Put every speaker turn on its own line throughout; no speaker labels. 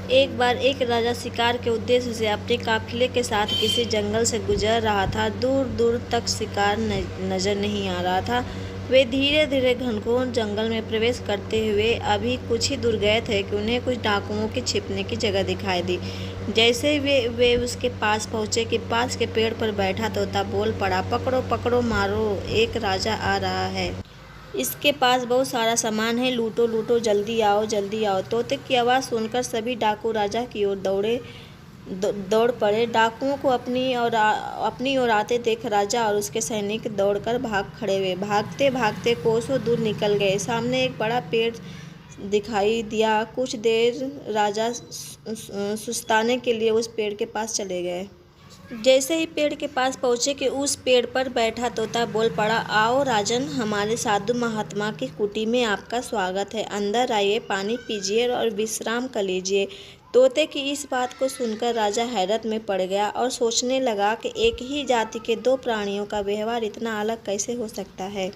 एक बार एक राजा शिकार के उद्देश्य से अपने काफिले के साथ किसी जंगल से गुजर रहा था। दूर दूर तक शिकार नजर नहीं आ रहा था। वे धीरे धीरे घनघोर जंगल में प्रवेश करते हुए अभी कुछ ही दूर गए थे कि उन्हें कुछ डाकुओं की छिपने की जगह दिखाई दी। जैसे ही वे उसके पास पहुंचे कि पास के पेड़ पर बैठा तोता बोल पड़ा, पकड़ो पकड़ो मारो, एक राजा आ रहा है। इसके पास बहुत सारा सामान है, लूटो लूटो, जल्दी आओ जल्दी आओ। तोते की आवाज़ सुनकर सभी डाकू राजा की ओर दौड़ पड़े। डाकुओं को अपनी ओर आते देख राजा और उसके सैनिक दौड़कर भाग खड़े हुए। भागते भागते कोसों दूर निकल गए। सामने एक बड़ा पेड़ दिखाई दिया। कुछ देर राजा सुस्ताने के लिए उस पेड़ के पास चले गए। जैसे ही पेड़ के पास पहुंचे कि उस पेड़ पर बैठा तोता बोल पड़ा, आओ राजन, हमारे साधु महात्मा की कुटी में आपका स्वागत है। अंदर आइए, पानी पीजिए और विश्राम कर लीजिए। तोते की इस बात को सुनकर राजा हैरत में पड़ गया और सोचने लगा कि एक ही जाति के दो प्राणियों का व्यवहार इतना अलग कैसे हो सकता है।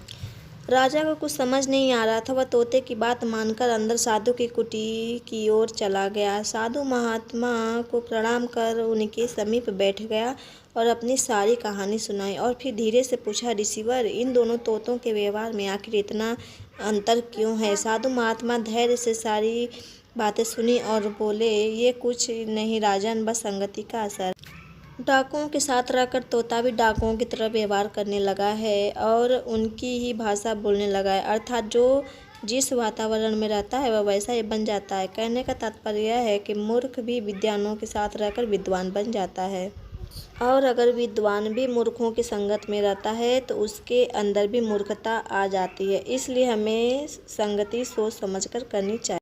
राजा को कुछ समझ नहीं आ रहा था। वह तोते की बात मानकर अंदर साधु की कुटी की ओर चला गया। साधु महात्मा को प्रणाम कर उनके समीप बैठ गया और अपनी सारी कहानी सुनाई और फिर धीरे से पूछा, ऋषिवर, इन दोनों तोतों के व्यवहार में आखिर इतना अंतर क्यों है। साधु महात्मा धैर्य से सारी बातें सुनी और बोले, ये कुछ नहीं राजन, बस संगति का असर। डाकुओं के साथ रहकर तोता भी डाकुओं की तरह व्यवहार करने लगा है और उनकी ही भाषा बोलने लगा है। अर्थात जो जिस वातावरण में रहता है वह वैसा ही बन जाता है। कहने का तात्पर्य यह है कि मूर्ख भी विद्वानों के साथ रहकर विद्वान बन जाता है और अगर विद्वान भी मूर्खों की संगत में रहता है तो उसके अंदर भी मूर्खता आ जाती है। इसलिए हमें संगति सोच समझकर करनी चाहिए।